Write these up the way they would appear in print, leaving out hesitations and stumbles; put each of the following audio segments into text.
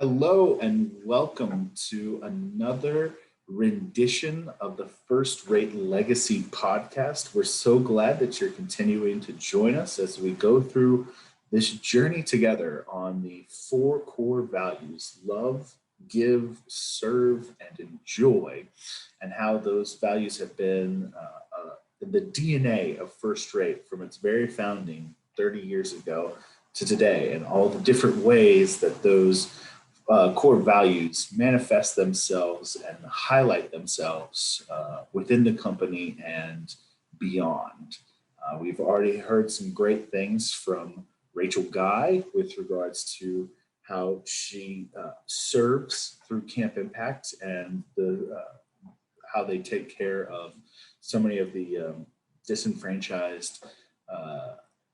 Hello and welcome to another rendition of the First Rate Legacy podcast. We're so glad that you're continuing to join us as we go through this journey together on the four core values: love, give, serve, and enjoy, and how those values have been the DNA of First Rate from its very founding 30 years ago to today, and all the different ways that those core values manifest themselves and highlight themselves within the company and beyond. We've already heard some great things from Rachel Guy with regards to how she serves through Camp Impact and how they take care of so many of the disenfranchised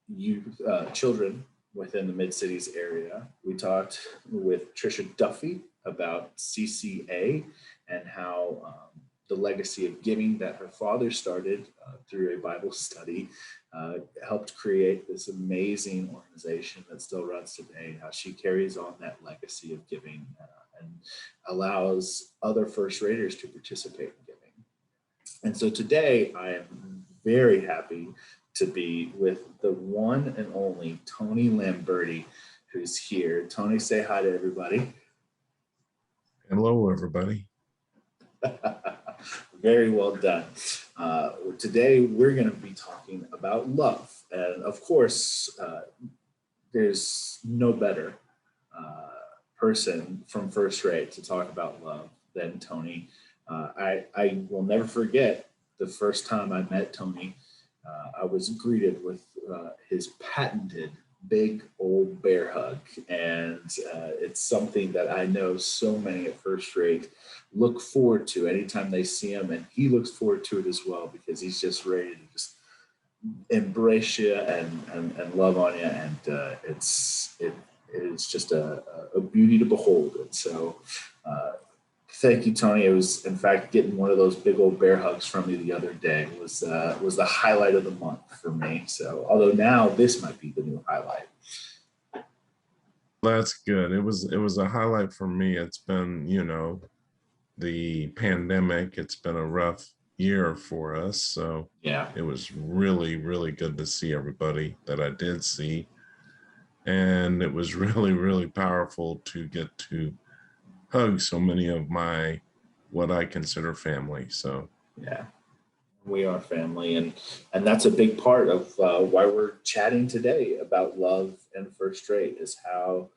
youth, children within the Mid-Cities area. We talked with Trisha Duffy about CCA and how the legacy of giving that her father started through a Bible study helped create this amazing organization that still runs today, how she carries on that legacy of giving and allows other first raters to participate in giving. And so today I am very happy to be with the one and only Tony Lamberti, who's here. Tony, say hi to everybody. Hello, everybody. Very well done. Today, we're going to be talking about love. And of course, there's no better person from First Rate to talk about love than Tony. I will never forget the first time I met Tony. I was greeted with his patented big old bear hug. And it's something that I know so many at First Rate look forward to anytime they see him. And he looks forward to it as well, because he's just ready to just embrace you and love on you. And it is just a beauty to behold. And so thank you, Tony. It was, in fact, getting one of those big old bear hugs from you the other day was the highlight of the month for me. So, although now this might be the new highlight. That's good. It was a highlight for me. It's been, the pandemic. It's been a rough year for us. So yeah, it was really, really good to see everybody that I did see. And it was really, really powerful to get to hug so many of what I consider family. So yeah, we are family, and that's a big part of why we're chatting today about love and First Rate, is how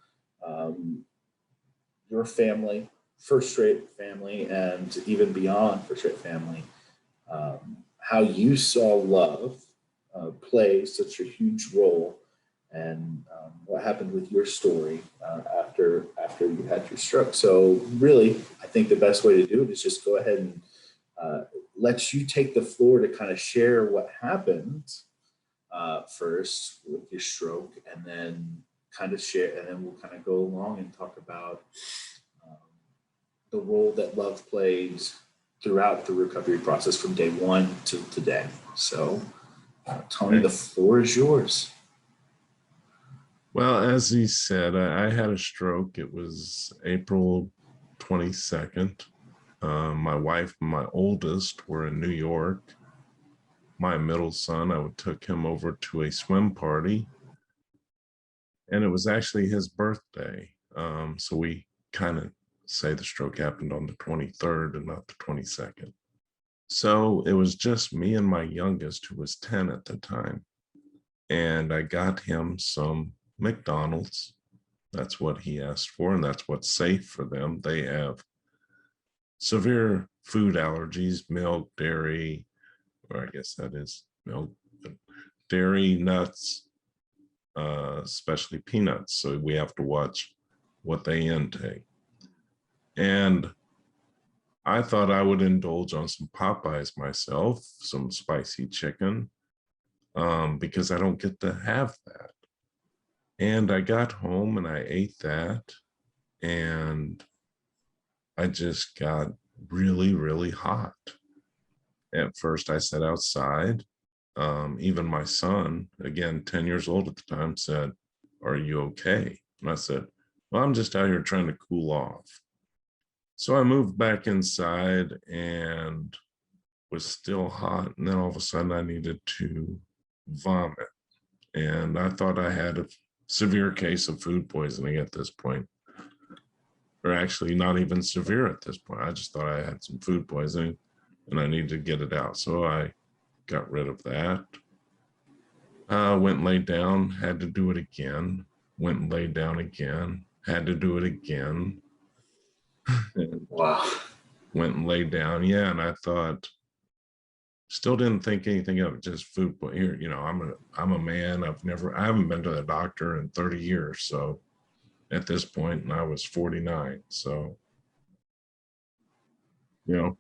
your family, First Rate family, and even beyond First Rate family, how you saw love play such a huge role, and what happened with your story after you had your stroke. So really, I think the best way to do it is just go ahead and let you take the floor to kind of share what happened first with your stroke, and then kind of share, and then we'll kind of go along and talk about the role that love plays throughout the recovery process from day one to today. So Tony, the floor is yours. Well, as he said, I had a stroke. It was April 22nd. My wife and my oldest were in New York. My middle son, I took him over to a swim party, and it was actually his birthday. So we kind of say the stroke happened on the 23rd and not the 22nd. So it was just me and my youngest, who was 10 at the time. And I got him some McDonald's. That's what he asked for, and that's what's safe for them. They have severe food allergies: milk, dairy, or I guess that is milk, dairy, nuts, especially peanuts. So we have to watch what they intake. And I thought I would indulge on some Popeyes myself, some spicy chicken, because I don't get to have that. And I got home and I ate that, and I just got really, really hot. At first I sat outside. Even my son, again, 10 years old at the time, said, "Are you okay?" And I said, Well, I'm just out here trying to cool off. So I moved back inside and was still hot. And then all of a sudden I needed to vomit. And I thought I had a severe case of food poisoning at this point, or actually not even severe at this point. I just thought I had some food poisoning and I needed to get it out. So I got rid of that. Went and laid down, had to do it again. Went and laid down again, had to do it again. Wow. Went and laid down. Yeah. And I thought, still didn't think anything of it, just food. But here, I'm a man. I haven't been to the doctor in 30 years. So at this point, and I was 49. So,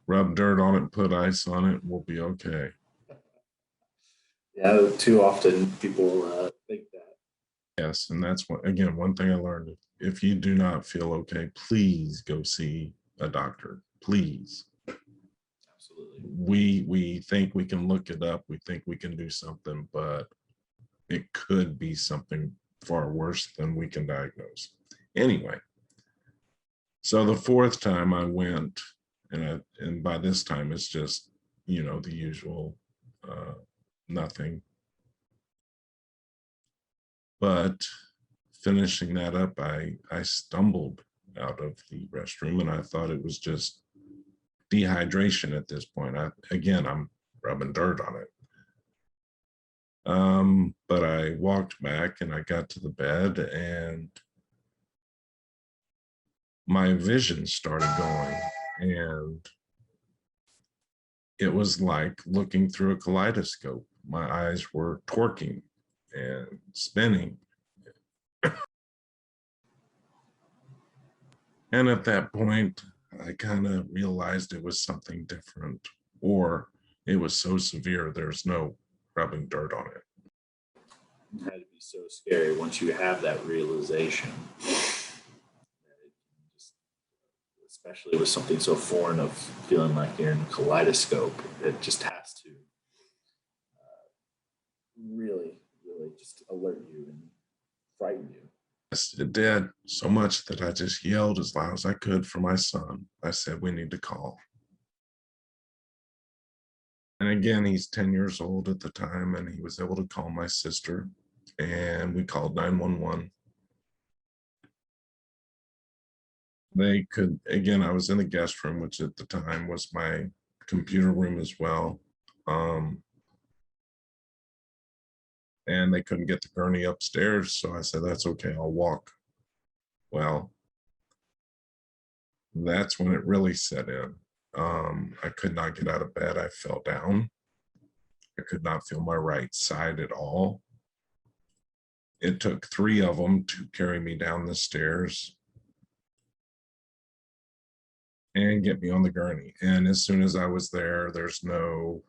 rub dirt on it, put ice on it, we'll be okay. Yeah, too often people think that. Yes. And that's one thing I learned. If you do not feel okay, please go see a doctor. Please. Absolutely. We think we can look it up. We think we can do something, but it could be something far worse than we can diagnose. Anyway, so the fourth time I went, and by this time it's just, the usual, nothing. But finishing that up, I stumbled out of the restroom and I thought it was just dehydration at this point. I'm rubbing dirt on it. But I walked back and I got to the bed and my vision started going, and it was like looking through a kaleidoscope. My eyes were torquing and spinning. And at that point, I kind of realized it was something different, or it was so severe, there's no rubbing dirt on it. It had to be so scary once you have that realization. Especially with something so foreign of feeling like you're in a kaleidoscope, it just has to really, really just alert you and frighten you. Yes, it did, so much that I just yelled as loud as I could for my son. I said, we need to call. And again, he's 10 years old at the time, and he was able to call my sister, and we called 911. They could, again, I was in the guest room, which at the time was my computer room as well. And they couldn't get the gurney upstairs. So I said, that's okay, I'll walk. Well, that's when it really set in. I could not get out of bed. I fell down. I could not feel my right side at all. It took 3 of them to carry me down the stairs and get me on the gurney. And as soon as I was there, there's no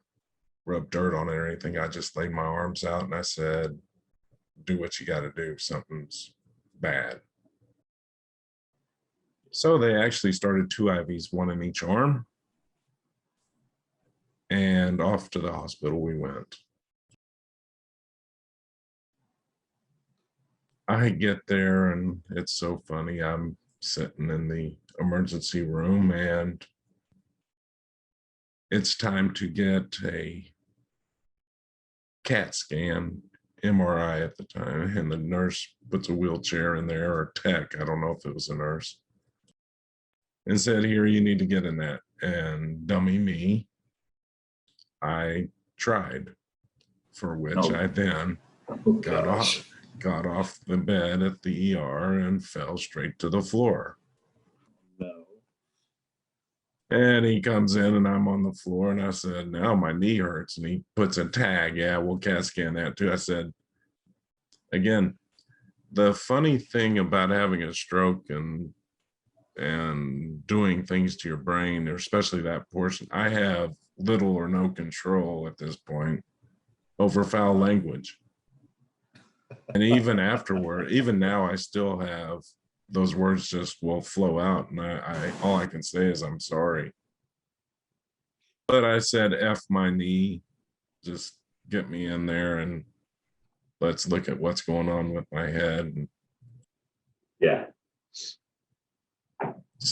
rub dirt on it or anything. I just laid my arms out and I said, do what you got to do. Something's bad. So they actually started 2 IVs, 1 in each arm. And off to the hospital we went. I get there and it's so funny. I'm sitting in the emergency room and it's time to get a CAT scan, MRI at the time, and the nurse puts a wheelchair in there, or tech, I don't know if it was a nurse, and said, here, you need to get in that. And dummy me, I tried, for which I then got off the bed at the ER and fell straight to the floor. No. And he comes in and I'm on the floor and I said, now my knee hurts. And he puts a tag. Yeah, we'll CAT scan that too. I said, again, the funny thing about having a stroke and doing things to your brain, especially that portion, I have little or no control at this point over foul language. And even afterward, even now, I still have those words just will flow out. And I all I can say is I'm sorry. But I said, F my knee, just get me in there and let's look at what's going on with my head. Yeah.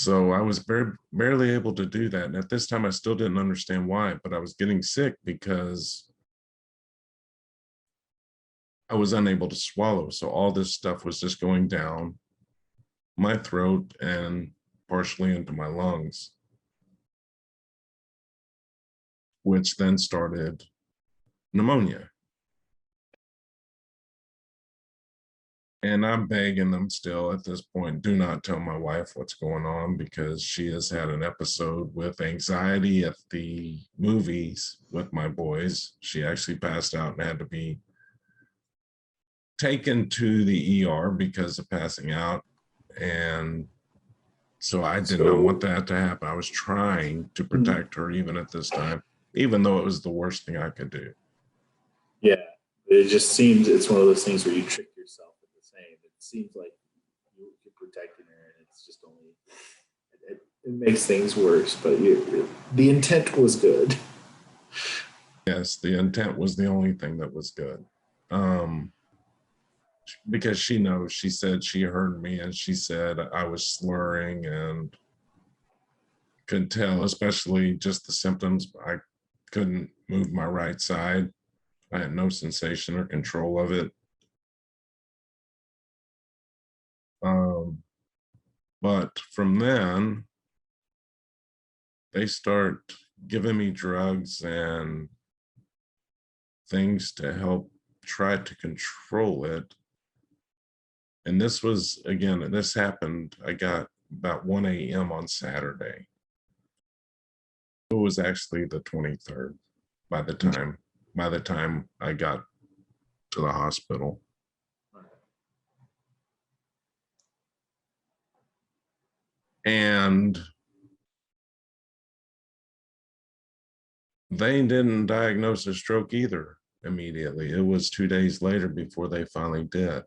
So I was barely able to do that. And at this time, I still didn't understand why, but I was getting sick because I was unable to swallow. So all this stuff was just going down my throat and partially into my lungs, which then started pneumonia. And I'm begging them still at this point, do not tell my wife what's going on, because she has had an episode with anxiety at the movies with my boys. She actually passed out and had to be taken to the ER because of passing out. And so I did not want that to happen. I was trying to protect her even at this time, even though it was the worst thing I could do. Yeah, it just seems it's one of those things where you trick yourself into saying it seems like you're protecting her, and it's just only it makes things worse. But the intent was good. Yes, the intent was the only thing that was good. Because she knows, she said she heard me and she said I was slurring and could tell, especially just the symptoms. I couldn't move my right side. I had no sensation or control of it. But from then, they start giving me drugs and things to help try to control it. And this was, again, this happened, I got about 1 a.m. on Saturday. It was actually the 23rd by the time I got to the hospital. And they didn't diagnose a stroke either immediately. It was 2 days later before they finally did.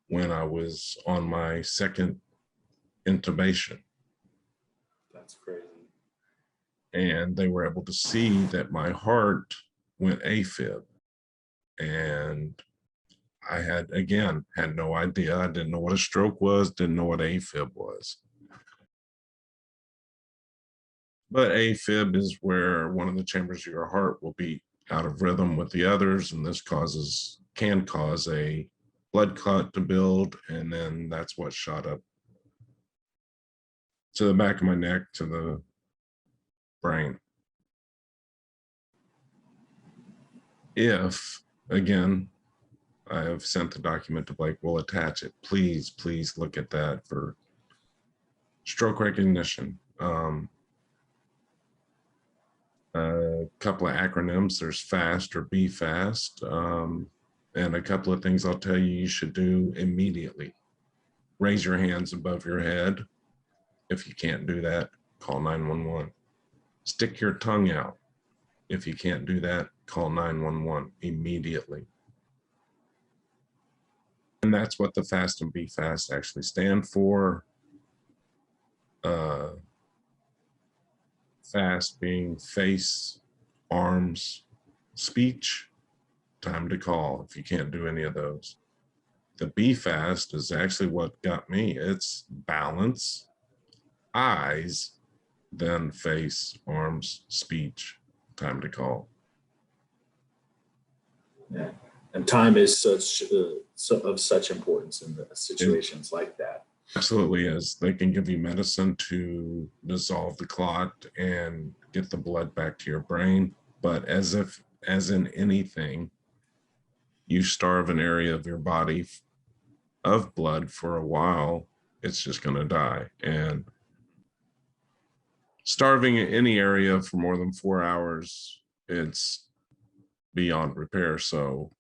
When I was on my second intubation. That's crazy. And they were able to see that my heart went AFib. And I had no idea. I didn't know what a stroke was, didn't know what AFib was. But AFib is where one of the chambers of your heart will be out of rhythm with the others, and this can cause a blood clot to build, and then that's what shot up to the back of my neck to the brain. If, again, I have sent the document to Blake, we'll attach it. Please look at that for stroke recognition. A couple of acronyms, there's FAST or Be Fast, and a couple of things I'll tell you should do immediately. Raise your hands above your head. If you can't do that, call 911. Stick your tongue out. If you can't do that, call 911 immediately. And that's what the FAST and Be Fast actually stand for. FAST being face, arms, speech, time to call if you can't do any of those. The Be Fast is actually what got me. It's balance, eyes, then face, arms, speech, time to call. Yeah, and time is of such importance in situations like that. Absolutely is. They can give you medicine to dissolve the clot and get the blood back to your brain, but as in anything, you starve an area of your body of blood for a while, it's just going to die. And starving any area for more than 4 hours, it's beyond repair. So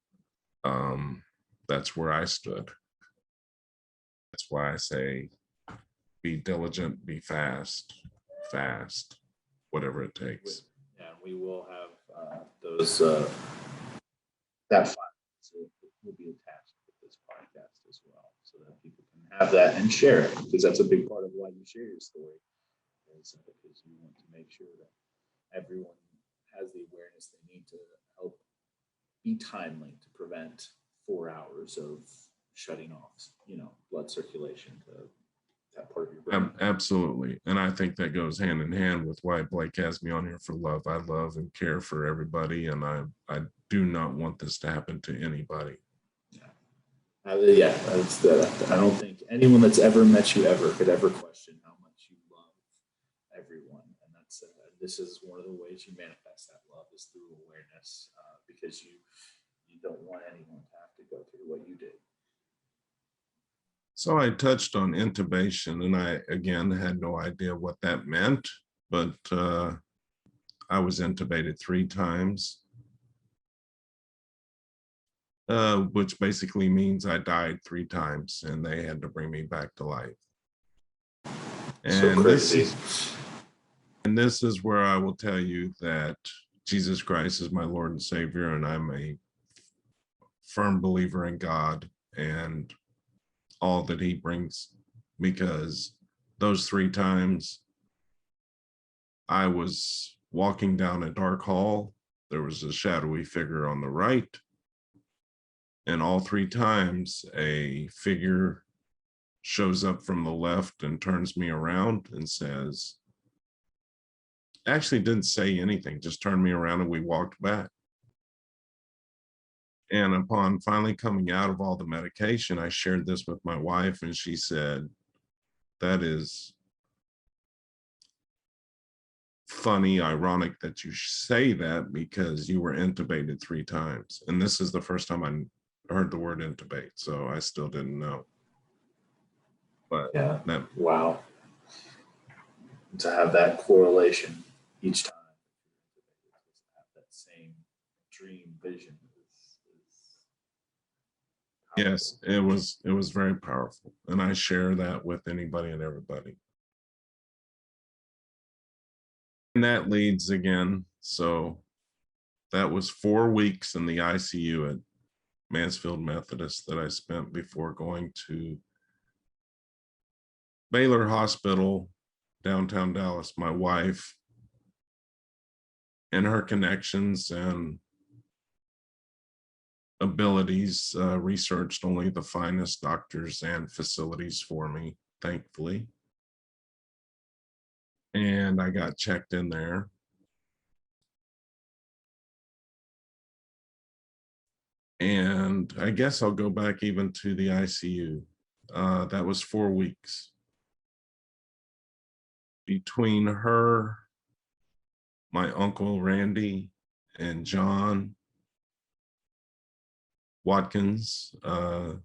that's where I stood. That's why I say be diligent, be fast, whatever it takes. Yeah, we will have those that file will be attached with this podcast as well, so that people can have that and share it, because that's a big part of why you share your story, is because you want to make sure that everyone has the awareness they need to help be timely to prevent 4 hours of shutting off, blood circulation to that part of your brain. Absolutely. And I think that goes hand in hand with why Blake has me on here for love. I love and care for everybody, and I do not want this to happen to anybody. I don't think anyone that's ever met you ever could ever question how much you love everyone, and this is one of the ways you manifest that love is through awareness, because you don't want anyone to have to go through what you did. So I touched on intubation, and I again had no idea what that meant, but I was intubated 3 times. Which basically means I died 3 times and they had to bring me back to life. So crazy. This is where I will tell you that Jesus Christ is my Lord and Savior, and I'm a firm believer in God and all that he brings, because those 3 times I was walking down a dark hall. There was a shadowy figure on the right. And all 3 times a figure shows up from the left and turns me around and says, actually didn't say anything, just turned me around and we walked back. And upon finally coming out of all the medication, I shared this with my wife and she said, that is funny, ironic that you say that because you were intubated 3 times. And this is the first time I heard the word intubate, so I still didn't know. But yeah, wow. To have that correlation each time, have that same dream vision yes, it was very powerful, and I share that with anybody and everybody. And that leads again, so that was 4 weeks in the ICU at Mansfield Methodist that I spent before going to Baylor Hospital, downtown Dallas. My wife and her connections and abilities researched only the finest doctors and facilities for me, thankfully. And I got checked in there. And I guess I'll go back even to the ICU. That was 4 weeks. Between her, my uncle Randy, and John Watkins, I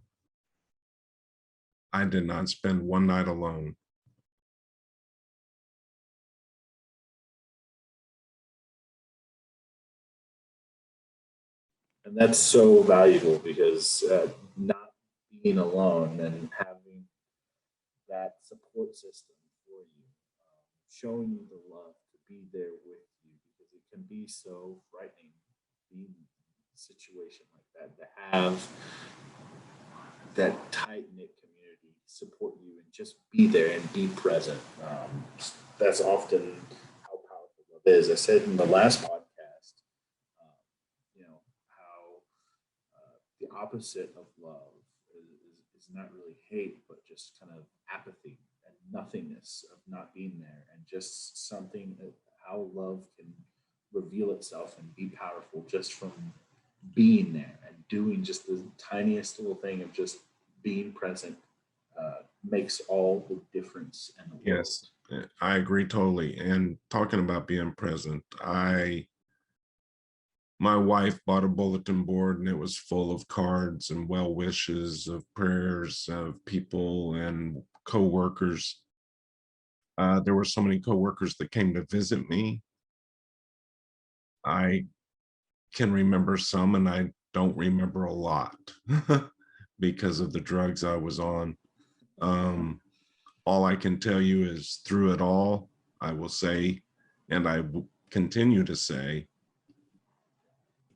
did not spend one night alone. And that's so valuable because not being alone and having that support system for you, showing you the love to be there with you, because it can be so frightening being in a situation like that, to have that tight knit community support you and just be there and be present. That's often how powerful love is. I said in the last podcast, how the opposite of love is not really hate, but just kind of apathy and nothingness of not being there, and just something how love can reveal itself and be powerful just from being there and doing just the tiniest little thing of just being present, makes all the difference in the world. Yes, I agree totally. And talking about being present, my wife bought a bulletin board and it was full of cards and well wishes of prayers of people and coworkers. There were so many coworkers that came to visit me. I can remember some and I don't remember a lot because of the drugs I was on. All I can tell you is through it all, I will say, and I will continue to say,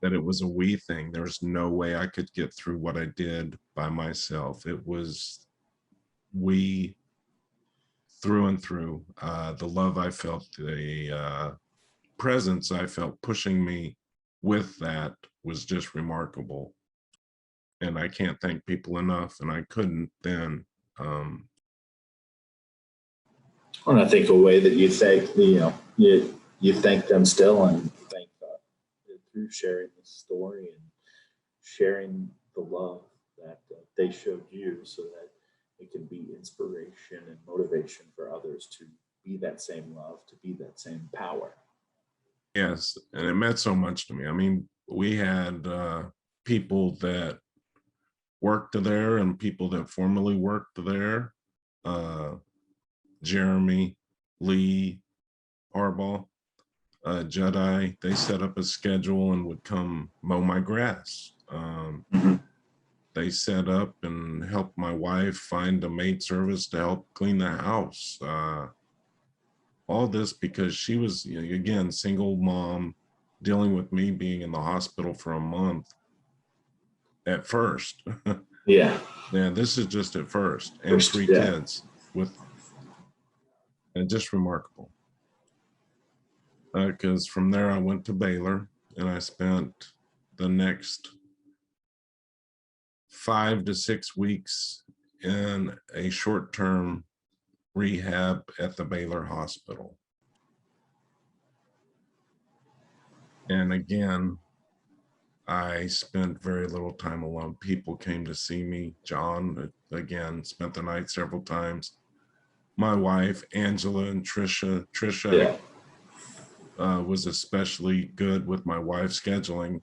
that it was a we thing. There's no way I could get through what I did by myself. It was we through and through. The love I felt, the presence I felt pushing me with that was just remarkable. And I can't thank people enough, and I couldn't then. And I think a way that you thank, you thank them still and thank through sharing the story and sharing the love that they showed you so that it can be inspiration and motivation for others to be that same love, to be that same power. Yes, and it meant so much to me. I mean, we had people that worked there and people that formerly worked there. Jeremy, Lee, Harbaugh, Jedi, they set up a schedule and would come mow my grass. Mhm. They set up and helped my wife find a maid service to help clean the house. All this because she was, again, single mom, dealing with me being in the hospital for a month at first. Yeah. Yeah, this is just at first, and First, three yeah. kids with, and just remarkable. Because from there I went to Baylor and I spent the next 5 to 6 weeks in a short-term rehab at the Baylor Hospital. And again, I spent very little time alone. People came to see me. John, again, spent the night several times. My wife, Angela, and Trisha. Trisha was especially good with my wife's scheduling.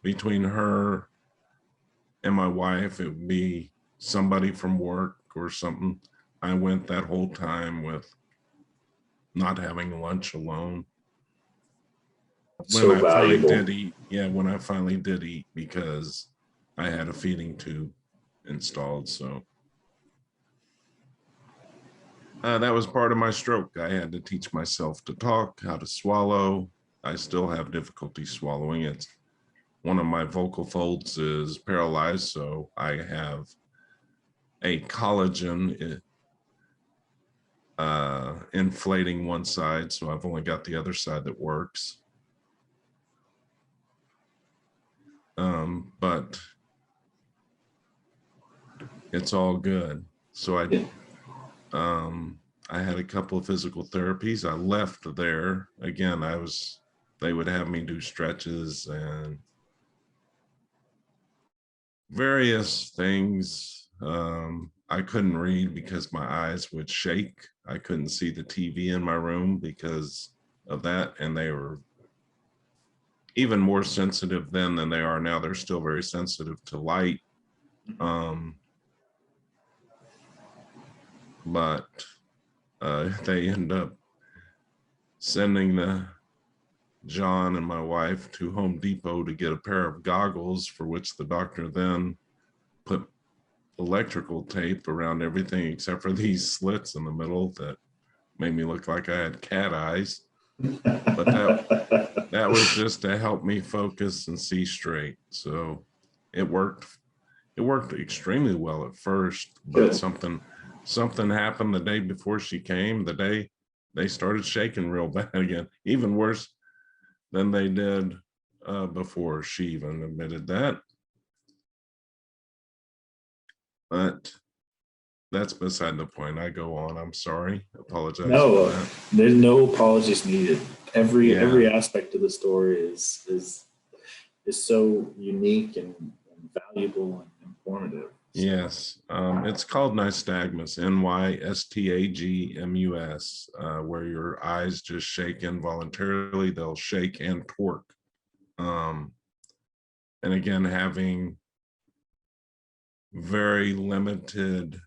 Between her and my wife, it would be somebody from work or something. I went that whole time with not having lunch alone. When So I finally valuable. did eat, when I finally did eat, because I had a feeding tube installed. So that was part of my stroke. I had to teach myself to talk, how to swallow. I still have difficulty swallowing. It's one of my vocal folds is paralyzed, so I have a collagen inflating one side, so I've only got the other side that works. But it's all good. So I had a couple of physical therapies. I left there. Again, they would have me do stretches and various things. I couldn't read because my eyes would shake. I couldn't see the TV in my room because of that. And they were even more sensitive then than they are now. They're still very sensitive to light. But they end up sending John and my wife to Home Depot to get a pair of goggles, for which the doctor then put electrical tape around everything except for these slits in the middle that made me look like I had cat eyes. But that was just to help me focus and see straight. So it worked. It worked extremely well at first, but Good. something happened the day before she came. The day they started shaking real bad again, even worse than they did before she even admitted that. But that's beside the point. I go on. I'm sorry. Apologize No, for that. there's no apologies needed. Every aspect of the story is so unique and valuable and informative. So. Yes, it's called nystagmus, Nystagmus, where your eyes just shake involuntarily. They'll shake and torque. And again, having very limited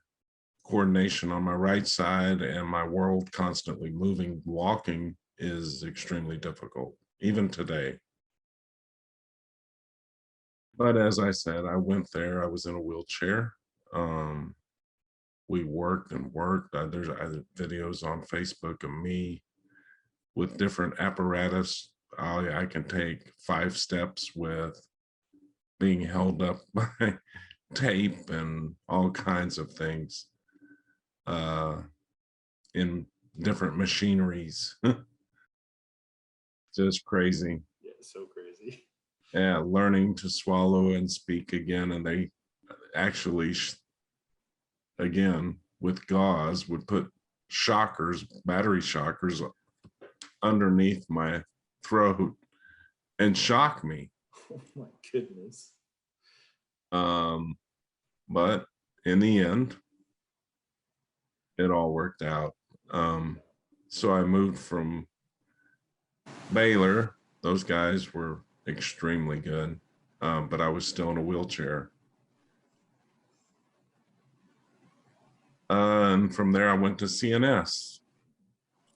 coordination on my right side and my world constantly moving, walking is extremely difficult, even today. But as I said, I went there, I was in a wheelchair. We worked and worked. There's videos on Facebook of me with different apparatus. I can take 5 steps with being held up by tape and all kinds of things in different machineries. Just crazy. Yeah, so crazy. Yeah, learning to swallow and speak again. And they actually, again, with gauze, would put battery shockers underneath my throat and shock me. Oh my goodness. But in the end, it all worked out. So I moved from Baylor. Those guys were extremely good, but I was still in a wheelchair. And from there, I went to CNS.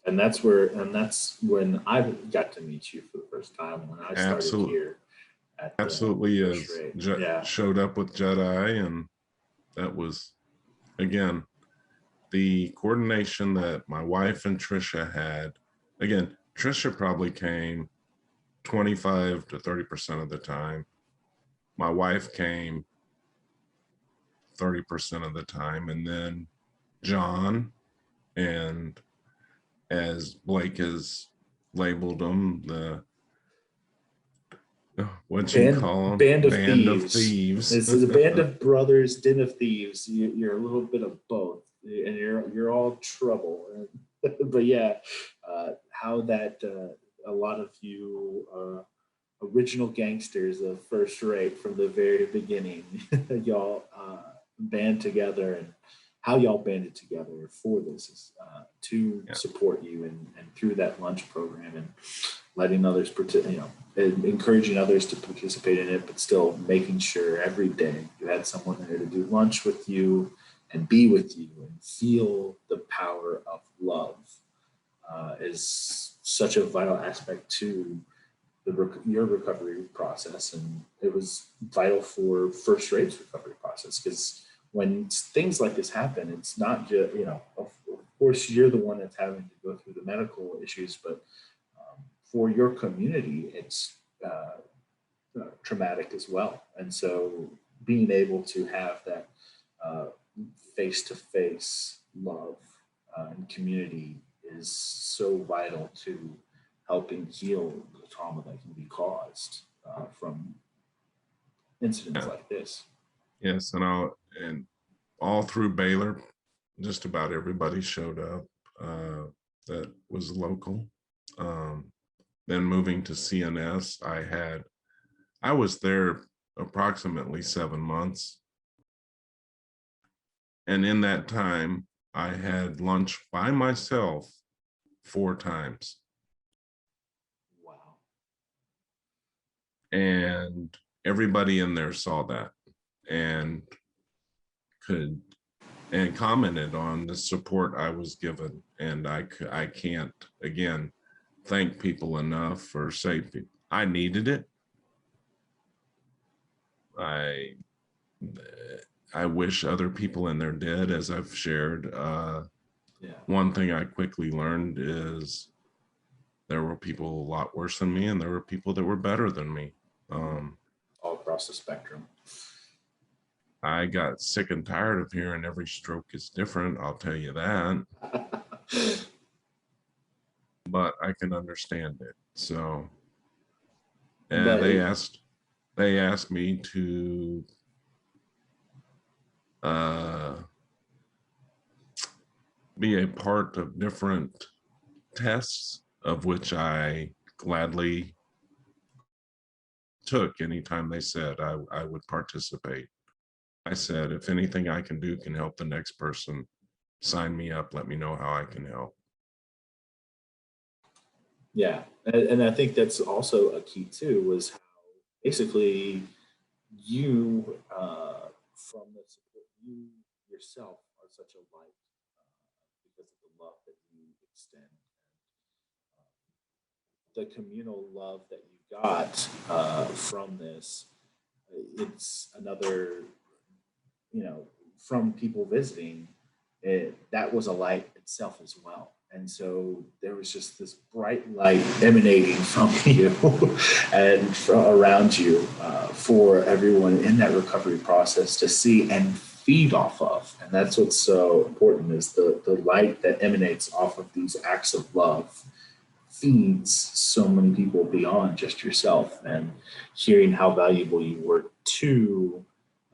And that's when I got to meet you for the first time, when I started here at the Absolutely first is. rate. Showed up with Jedi, and that was, again, the coordination that my wife and Trisha had. Again, Trisha probably came 25 to 30% of the time. My wife came 30% of the time, and then John, and as Blake has labeled them, the what you call them, band of thieves. This is a band of brothers, den of thieves. You're a little bit of both, and you're all trouble. But yeah, how that a lot of you original gangsters of first rate from the very beginning, y'all band together, and how y'all banded together for this is to support you and through that lunch program, and letting others and encouraging others to participate in it, but still making sure every day you had someone there to do lunch with you and be with you and feel the power of love is such a vital aspect to your recovery process. And it was vital for first rate's recovery process, because when things like this happen, it's not just, of course you're the one that's having to go through the medical issues, but for your community, it's traumatic as well. And so being able to have that face-to-face love and community is so vital to helping heal the trauma that can be caused from incidents like this. Yes, and all through Baylor, just about everybody showed up that was local. Then moving to CNS, I was there approximately 7 months. And in that time, I had lunch by myself 4 times. Wow. And everybody in there saw that and commented on the support I was given. And I can't, again, thank people enough for safety. I needed it. I wish other people in there did, as I've shared. One thing I quickly learned is there were people a lot worse than me, and there were people that were better than me. All across the spectrum. I got sick and tired of hearing every stroke is different, I'll tell you that. But I can understand it. So they asked me to be a part of different tests, of which I gladly took anytime they said I would participate. I said, if anything I can do can help the next person, sign me up, let me know how I can help. Yeah, and I think that's also a key too, was how basically you, from the support, you yourself are such a light because of the love that you extend. The communal love that you got from this, it's another, from people visiting, that was a light itself as well. And so there was just this bright light emanating from you and around you for everyone in that recovery process to see and feed off of. And that's what's so important, is the light that emanates off of these acts of love feeds so many people beyond just yourself. And hearing how valuable you were to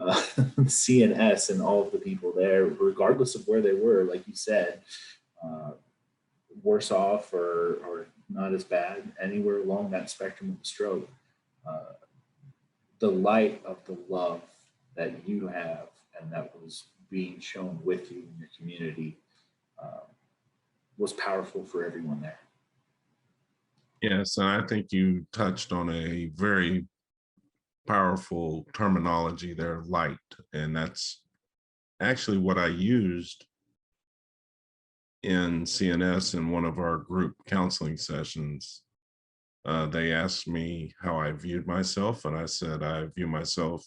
CNS and all of the people there, regardless of where they were, like you said, worse off or not as bad, anywhere along that spectrum of the stroke, the light of the love that you have and that was being shown with you in your community was powerful for everyone there. Yes, and I think you touched on a very powerful terminology there, light, and that's actually what I used in CNS in one of our group counseling sessions. They asked me how I viewed myself, and I said I view myself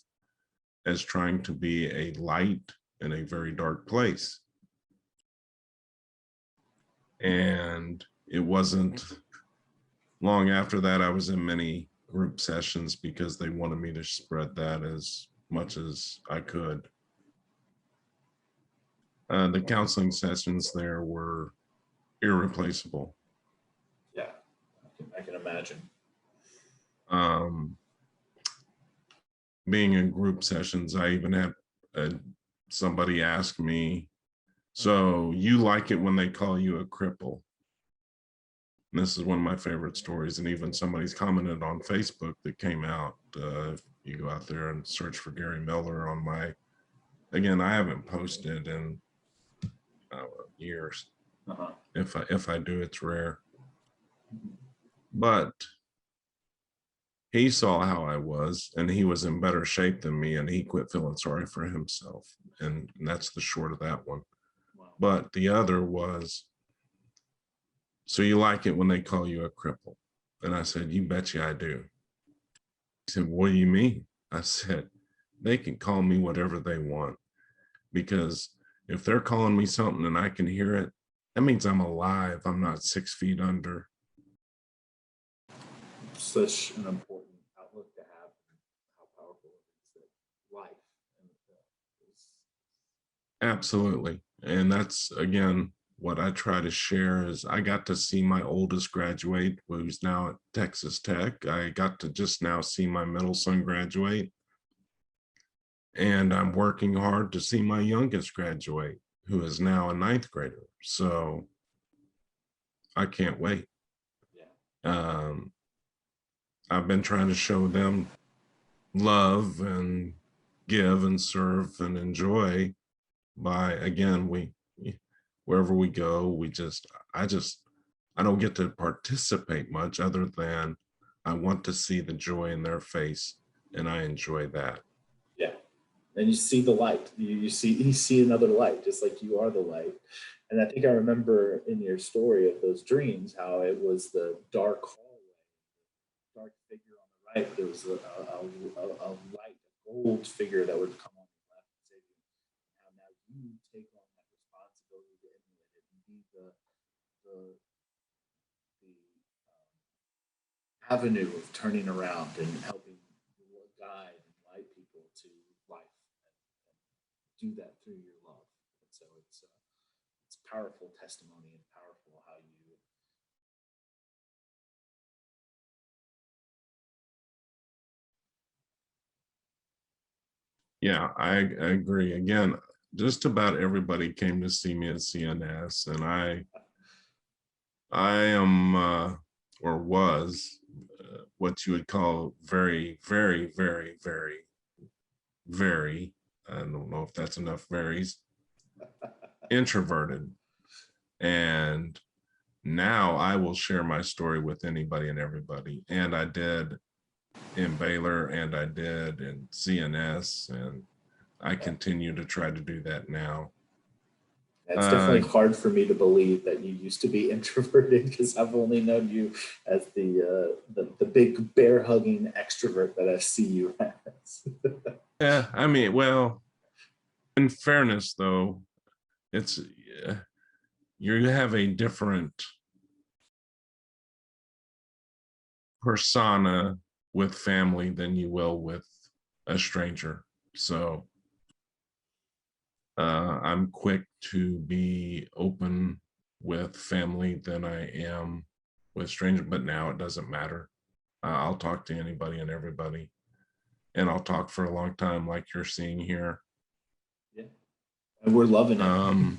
as trying to be a light in a very dark place. And it wasn't long after that, I was in many group sessions because they wanted me to spread that as much as I could. The counseling sessions there were irreplaceable. Yeah, I can imagine. Being in group sessions, I even had somebody ask me, so you like it when they call you a cripple? And this is one of my favorite stories. And even somebody's commented on Facebook that came out. If you go out there and search for Gary Miller on my, again, I haven't posted in years. If I do, it's rare. But he saw how I was, and he was in better shape than me, and he quit feeling sorry for himself. And that's the short of that one. Wow. But the other was, so you like it when they call you a cripple? And I said, you betcha I do. He said, what do you mean? I said, they can call me whatever they want, because if they're calling me something and I can hear it, that means I'm alive. I'm not 6 feet under. Such an important outlook to have, how powerful it is that life. Absolutely. And that's, again, what I try to share is I got to see my oldest graduate, who's now at Texas Tech. I got to just now see my middle son graduate. And I'm working hard to see my youngest graduate, who is now a 9th grader. So I can't wait. Yeah. I've been trying to show them love and give and serve and enjoy by, again, wherever we go, I don't get to participate much other than I want to see the joy in their face, and I enjoy that. Yeah. And you see the light. You see another light, just like you are the light. And I think I remember in your story of those dreams how it was the dark hallway, dark figure on the right. There was a light, a gold figure that would come on the left and say, now you take on that responsibility to emulate it and be the avenue of turning around and helping guide and light people to life, and do that through your love. And so it's powerful testimony and powerful how you. Yeah, I agree. Again, just about everybody came to see me at CNS, and I am or was what you would call very, very, very, very, very, I don't know if that's enough varies, introverted. And now I will share my story with anybody and everybody. And I did in Baylor, and I did in CNS, and I continue to try to do that now. It's definitely hard for me to believe that you used to be introverted, because I've only known you as the big bear hugging extrovert that I see you as. Yeah, I mean, well, in fairness, though, it's you have a different persona with family than you will with a stranger. So I'm quick to be open with family than I am with strangers, but now it doesn't matter. I'll talk to anybody and everybody, and I'll talk for a long time, like you're seeing here. Yeah, and we're loving it.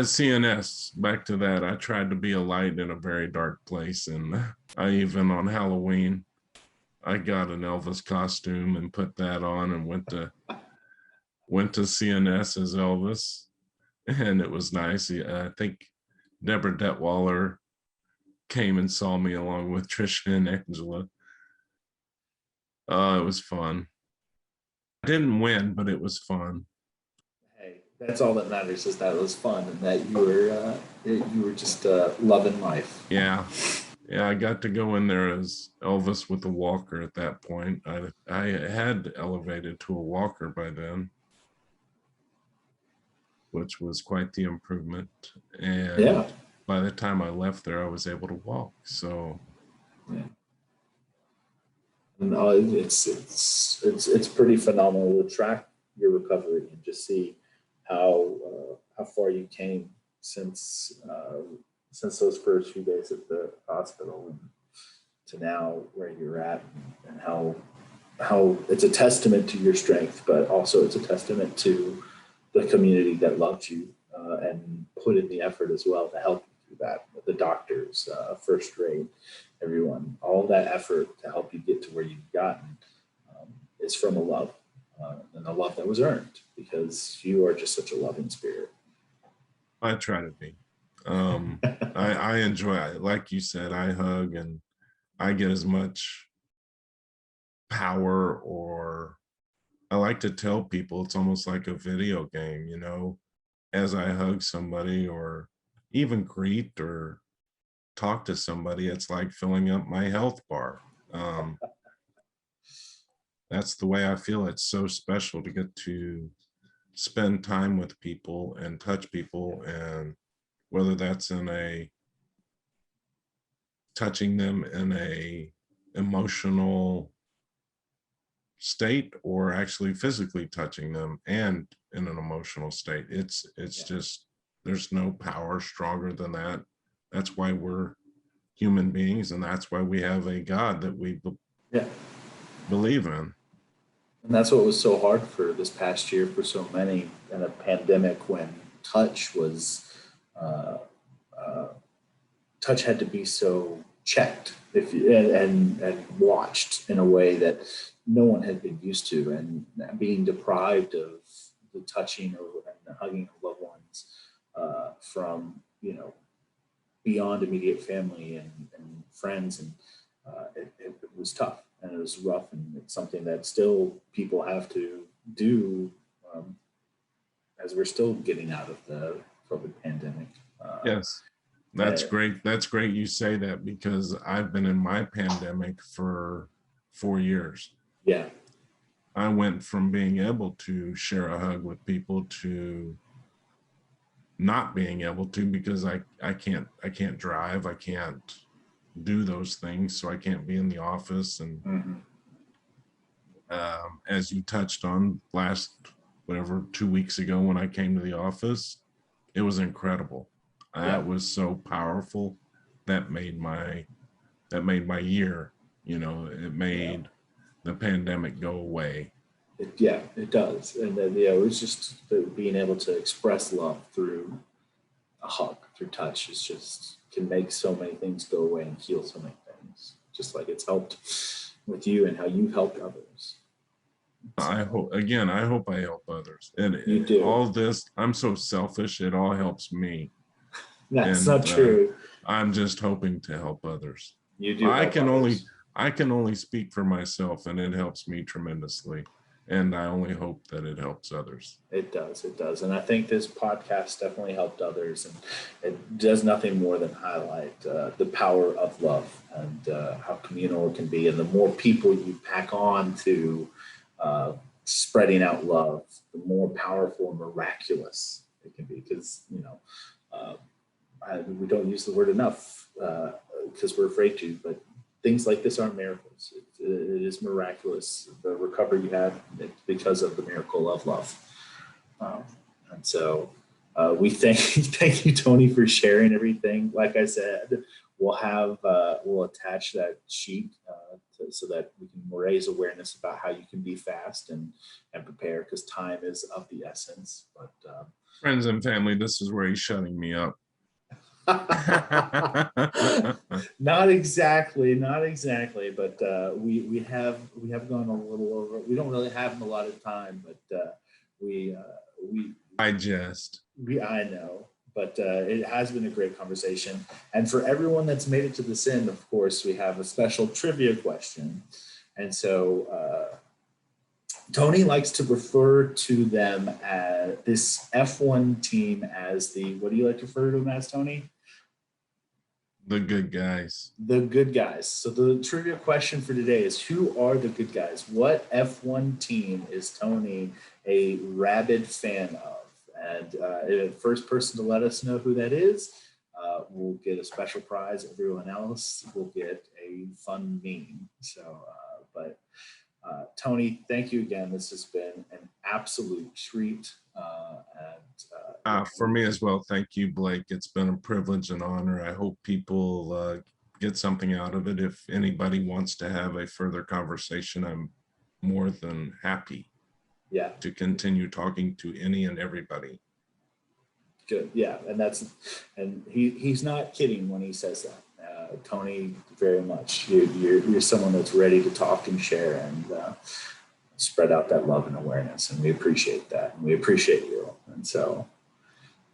CNS, back to that. I tried to be a light in a very dark place. And I even on Halloween, I got an Elvis costume and put that on and went to CNS as Elvis. And it was nice. I think Deborah Detweiler came and saw me along with Trisha and Angela. It was fun. I didn't win, but it was fun. Hey, that's all that matters, is that it was fun and that you were just loving life. Yeah. Yeah, I got to go in there as Elvis with a walker at that point. I had elevated to a walker by then, which was quite the improvement. And Yeah. by the time I left there, I was able to walk. So Yeah. And it's pretty phenomenal to track your recovery and just see how far you came since those first few days at the hospital and to now where you're at, and how it's a testament to your strength, but also it's a testament to the community that loved you and put in the effort as well to help you through that. The doctors, first grade, everyone, all that effort to help you get to where you've gotten is from a love, and a love that was earned because you are just such a loving spirit. I try to be. I enjoy it. Like you said, I hug and I get as much power, or I like to tell people it's almost like a video game, as I hug somebody or even greet or talk to somebody, it's like filling up my health bar. That's the way I feel. It's so special to get to spend time with people and touch people, and whether that's touching them in a emotional state or actually physically touching them and in an emotional state. It's just, there's no power stronger than that. That's why we're human beings, and that's why we have a God that we believe in. And that's what was so hard for this past year for so many in a pandemic, when touch was touch had to be so checked and watched in a way that no one had been used to, and being deprived of the touching or and the hugging of loved ones from beyond immediate family and friends, and it was tough and it was rough, and it's something that still people have to do as we're still getting out of the COVID pandemic. Yes. That's great. That's great you say that, because I've been in my pandemic for 4 years. Yeah. I went from being able to share a hug with people to not being able to, because I can't drive. I can't do those things. So I can't be in the office. And as you touched on last, 2 weeks ago when I came to the office, it was incredible. That was so powerful. That made my year. It made the pandemic go away. It does. And then, it was just being able to express love through a hug, through touch, is just can make so many things go away and heal so many things. Just like it's helped with you and how you've helped others. I hope I help others. And you do. All this, I'm so selfish. It all helps me. That's not true. I'm just hoping to help others. You do. I can only speak for myself, and it helps me tremendously. And I only hope that it helps others. It does. And I think this podcast definitely helped others. And it does nothing more than highlight the power of love and how communal it can be. And the more people you pack on to spreading out love, the more powerful and miraculous it can be. Because, we don't use the word enough because we're afraid to, but things like this aren't miracles. It is miraculous. The recovery you had, it's because of the miracle of love. And so we thank you, Tony, for sharing everything. Like I said, we'll attach that sheet so that we can raise awareness about how you can be fast and prepare, because time is of the essence. But Friends and family, this is where he's shutting me up. Not exactly, but we have gone a little over. We don't really have a lot of time, but we we I jest. I know, but it has been a great conversation. And for everyone that's made it to this end, of course, we have a special trivia question. And so Tony likes to refer to them as this F1 team as the, what do you like to refer to them as, Tony? The good guys. The good guys. So the trivia question for today is, who are the good guys? What F1 team is Tony a rabid fan of? And the first person to let us know who that is will get a special prize. Everyone else will get a fun meme. So, Tony, thank you again. This has been an absolute treat. For me as well, thank you, Blake. It's been a privilege and honor. I hope people get something out of it. If anybody wants to have a further conversation, I'm more than happy to continue talking to any and everybody. Good. Yeah. And he's not kidding when he says that. Tony, very much. You're someone that's ready to talk and share and spread out that love and awareness. And we appreciate that. And we appreciate you. And so,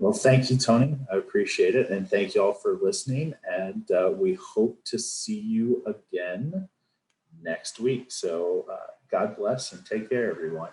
well, thank you, Tony. I appreciate it. And thank you all for listening. And we hope to see you again next week. So God bless and take care, everyone.